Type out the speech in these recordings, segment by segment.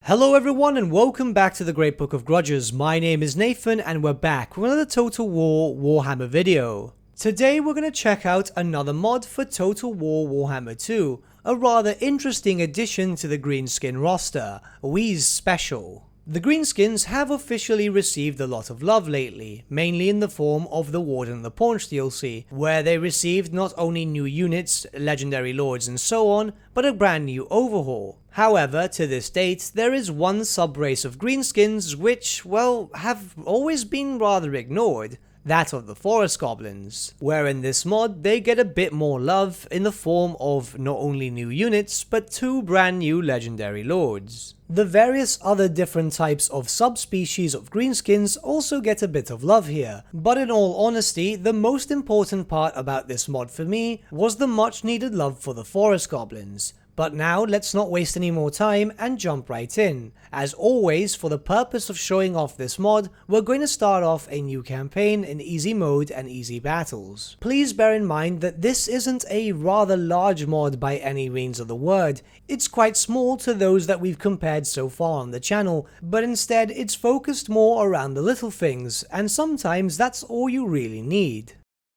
Hello everyone and welcome back to the Great Book of Grudges. My name is Nathan and we're back with another Total War Warhammer video. Today we're going to check out another mod for Total War Warhammer 2, a rather interesting addition to the Greenskin roster, Speshul. The Greenskins have officially received a lot of love lately, mainly in the form of the Warden and the Paunch DLC, where they received not only new units, legendary lords and so on, but a brand new overhaul. However, to this date, there is one sub-race of Greenskins which, well, have always been rather ignored. That of the Forest Goblins, where in this mod they get a bit more love in the form of not only new units, but two brand new legendary lords. The various other different types of subspecies of Greenskins also get a bit of love here, but in all honesty, the most important part about this mod for me was the much needed love for the Forest Goblins. But now let's not waste any more time and jump right in. As always, for the purpose of showing off this mod, we're going to start off a new campaign in easy mode and easy battles. Please bear in mind that this isn't a rather large mod by any means of the word. It's quite small to those that we've compared so far on the channel, but instead it's focused more around the little things, and sometimes that's all you really need.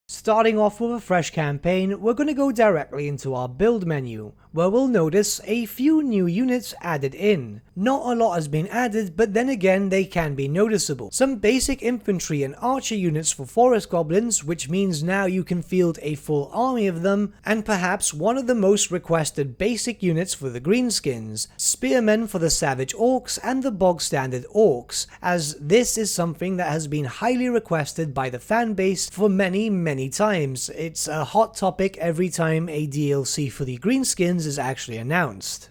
Starting off with a fresh campaign, we're going to go directly into our build menu, where we'll notice a few new units added in. Not a lot has been added, but then again they can be noticeable. Some basic infantry and archer units for Forest Goblins, which means now you can field a full army of them, and perhaps one of the most requested basic units for the Greenskins, Spearmen for the Savage Orcs and the Bog Standard Orcs, as this is something that has been highly requested by the fanbase for many times. It's a hot topic every time a DLC for the Greenskins is actually announced.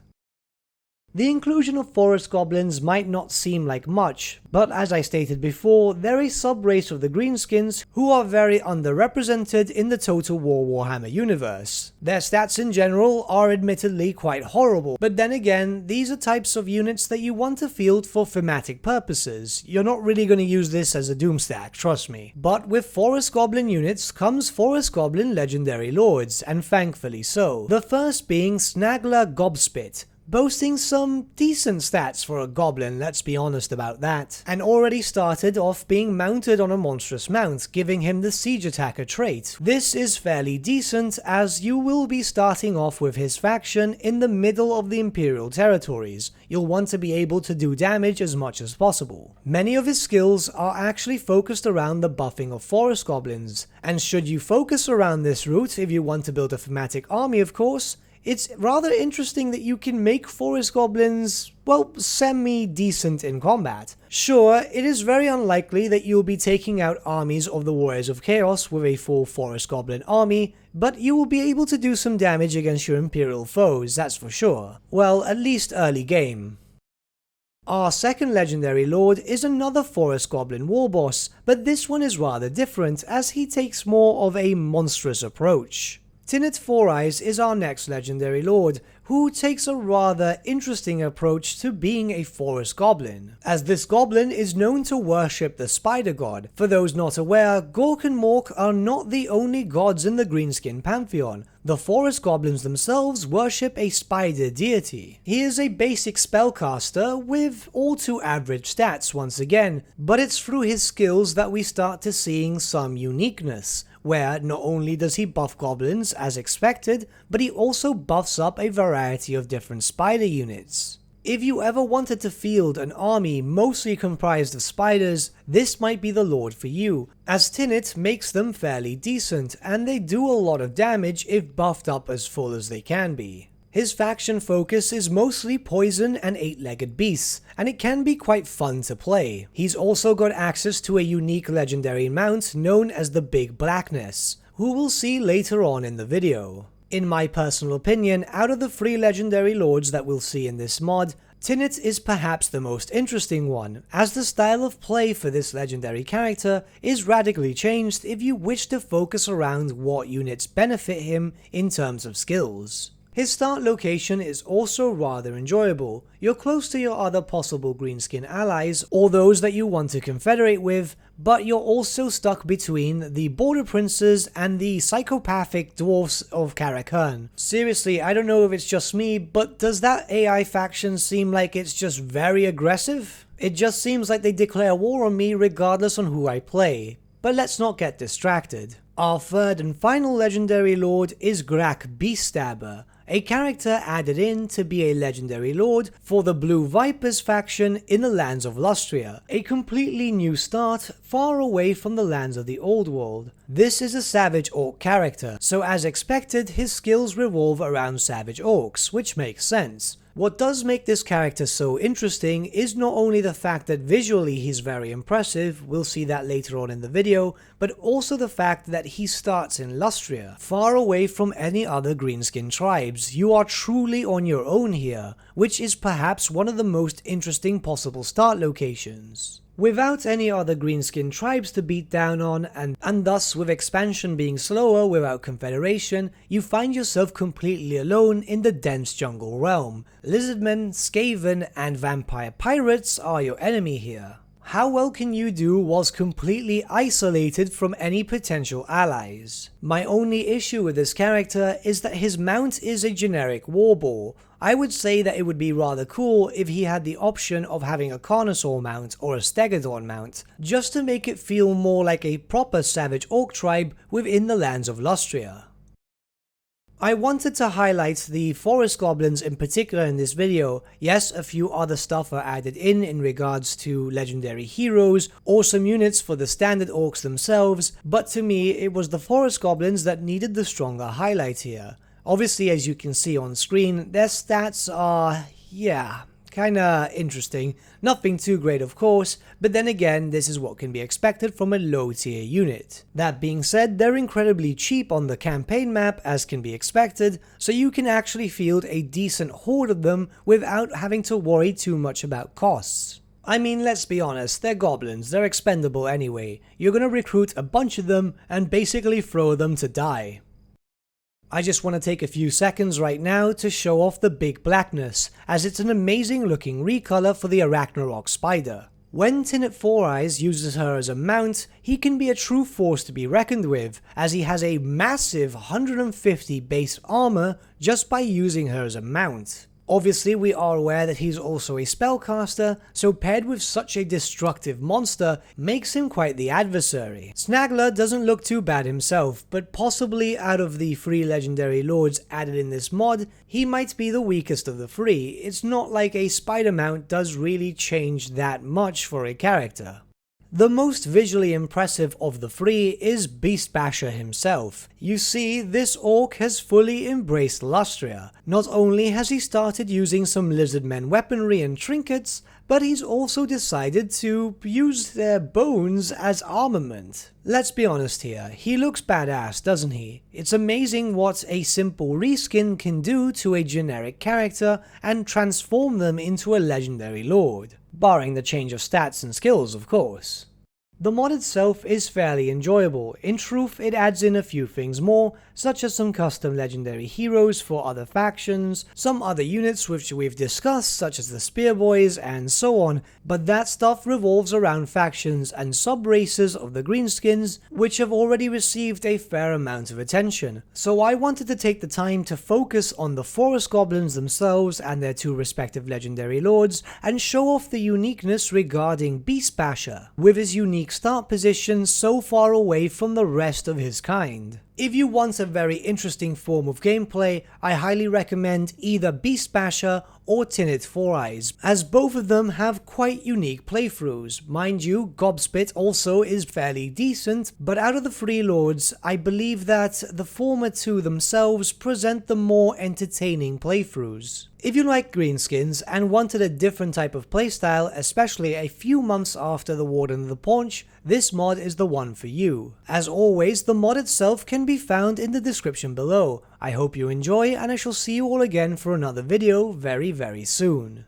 The inclusion of Forest Goblins might not seem like much, but as I stated before, they're a sub-race of the Greenskins who are very underrepresented in the Total War Warhammer universe. Their stats in general are admittedly quite horrible, but then again, these are types of units that you want to field for thematic purposes. You're not really going to use this as a doomstack, trust me. But with Forest Goblin units comes Forest Goblin legendary lords, and thankfully so. The first being Snagler Gobspit, boasting some decent stats for a goblin, let's be honest about that, and already started off being mounted on a monstrous mount, giving him the siege attacker trait. This is fairly decent, as you will be starting off with his faction in the middle of the Imperial territories. You'll want to be able to do damage as much as possible. Many of his skills are actually focused around the buffing of Forest Goblins, and should you focus around this route if you want to build a thematic army of course, it's rather interesting that you can make Forest Goblins, well, semi-decent in combat. Sure, it is very unlikely that you'll be taking out armies of the Warriors of Chaos with a full Forest Goblin army, but you will be able to do some damage against your Imperial foes, that's for sure. Well, at least early game. Our second legendary lord is another Forest Goblin warboss, but this one is rather different as he takes more of a monstrous approach. Tinnet Four Eyes is our next legendary lord, who takes a rather interesting approach to being a Forest Goblin, as this goblin is known to worship the Spider God. For those not aware, Gork and Mork are not the only gods in the Greenskin pantheon. The Forest Goblins themselves worship a spider deity. He is a basic spellcaster with all too average stats once again, but it's through his skills that we start to seeing some uniqueness, where not only does he buff goblins as expected, but he also buffs up a variety of different spider units. If you ever wanted to field an army mostly comprised of spiders, this might be the lord for you, as Tinnet makes them fairly decent, and they do a lot of damage if buffed up as full as they can be. His faction focus is mostly poison and 8-legged beasts, and it can be quite fun to play. He's also got access to a unique legendary mount known as the Big Blackness, who we'll see later on in the video. In my personal opinion, out of the 3 legendary lords that we'll see in this mod, Tinnet is perhaps the most interesting one, as the style of play for this legendary character is radically changed if you wish to focus around what units benefit him in terms of skills. His start location is also rather enjoyable. You're close to your other possible greenskin allies, or those that you want to confederate with, but you're also stuck between the border princes and the psychopathic dwarfs of Karakurn. Seriously, I don't know if it's just me, but does that AI faction seem like it's just very aggressive? It just seems like they declare war on me regardless on who I play. But let's not get distracted. Our third and final legendary lord is Grak Beaststabber, a character added in to be a legendary lord for the Blue Vipers faction in the lands of Lustria, a completely new start far away from the lands of the old world. This is a savage orc character, so as expected his skills revolve around savage orcs, which makes sense. What does make this character so interesting is not only the fact that visually he's very impressive, we'll see that later on in the video, but also the fact that he starts in Lustria, far away from any other greenskin tribes. You are truly on your own here, which is perhaps one of the most interesting possible start locations. Without any other greenskin tribes to beat down on, and thus with expansion being slower without confederation, you find yourself completely alone in the dense jungle realm. Lizardmen, Skaven, and vampire pirates are your enemy here. How well can you do whilst completely isolated from any potential allies? My only issue with this character is that his mount is a generic warboar. I would say that it would be rather cool if he had the option of having a Carnosaur mount or a Stegodon mount, just to make it feel more like a proper savage orc tribe within the lands of Lustria. I wanted to highlight the forest goblins in particular in this video. Yes, a few other stuff are added in regards to legendary heroes, awesome units for the standard orcs themselves, but to me it was the forest goblins that needed the stronger highlight here. Obviously, as you can see on screen, their stats are, kinda interesting. Nothing too great of course, but then again, this is what can be expected from a low tier unit. That being said, they're incredibly cheap on the campaign map as can be expected, so you can actually field a decent horde of them without having to worry too much about costs. I mean, let's be honest, they're goblins, they're expendable anyway. You're gonna recruit a bunch of them and basically throw them to die. I just want to take a few seconds right now to show off the big blackness, as it's an amazing looking recolor for the Arachnarok spider. When Tinnet Four Eyes uses her as a mount, he can be a true force to be reckoned with, as he has a massive 150 base armor just by using her as a mount. Obviously, we are aware that he's also a spellcaster, so paired with such a destructive monster makes him quite the adversary. Snagler doesn't look too bad himself, but possibly out of the 3 legendary lords added in this mod, he might be the weakest of the 3. It's not like a spider mount does really change that much for a character. The most visually impressive of the 3 is Beast Basher himself. You see, this orc has fully embraced Lustria. Not only has he started using some lizardmen weaponry and trinkets, but he's also decided to use their bones as armament. Let's be honest here, he looks badass, doesn't he? It's amazing what a simple reskin can do to a generic character and transform them into a legendary lord. Barring the change of stats and skills, of course. The mod itself is fairly enjoyable. In truth, it adds in a few things more, such as some custom legendary heroes for other factions, some other units which we've discussed, such as the Spear Boys and so on, but that stuff revolves around factions and sub-races of the Greenskins, which have already received a fair amount of attention. So I wanted to take the time to focus on the Forest Goblins themselves and their 2 respective legendary lords, and show off the uniqueness regarding Beast Basher, with his unique start position so far away from the rest of his kind. If you want a very interesting form of gameplay, I highly recommend either Beast Basher or Tinnet Four Eyes, as both of them have quite unique playthroughs. Mind you, Gobspit also is fairly decent, but out of the 3 lords, I believe that the former 2 themselves present the more entertaining playthroughs. If you like greenskins and wanted a different type of playstyle, especially a few months after the Warden of the Paunch, this mod is the one for you. As always, the mod itself can be found in the description below. I hope you enjoy, and I shall see you all again for another video very soon.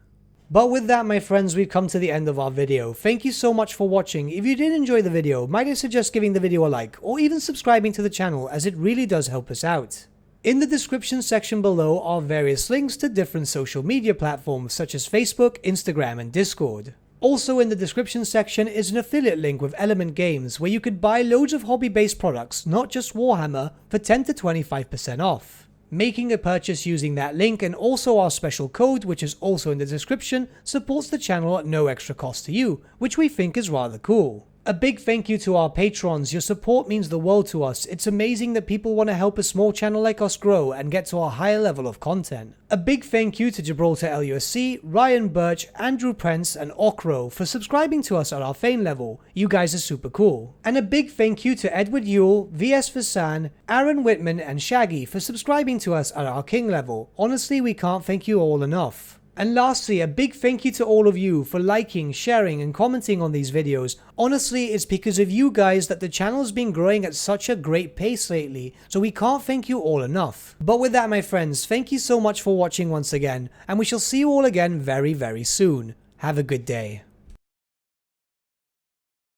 But with that, my friends, we've come to the end of our video. Thank you so much for watching. If you did enjoy the video, might I suggest giving the video a like, or even subscribing to the channel, as it really does help us out. In the description section below are various links to different social media platforms such as Facebook, Instagram, and Discord. Also in the description section is an affiliate link with Element Games where you could buy loads of hobby-based products, not just Warhammer, for 10 to 25% off. Making a purchase using that link and also our special code, which is also in the description, supports the channel at no extra cost to you, which we think is rather cool. A big thank you to our patrons. Your support means the world to us. It's amazing that people want to help a small channel like us grow and get to a higher level of content. A big thank you to Gibraltar LUSC, Ryan Bertsche, Andrew Prince, and Okro for subscribing to us at our fame level. You guys are super cool. And a big thank you to Edward Yule, VS Vasan, Aaron Whitman, and Shaggy for subscribing to us at our king level. Honestly, we can't thank you all enough. And lastly, a big thank you to all of you for liking, sharing, and commenting on these videos. Honestly, it's because of you guys that the channel's been growing at such a great pace lately, so we can't thank you all enough. But with that, my friends, thank you so much for watching once again, and we shall see you all again very, very soon. Have a good day.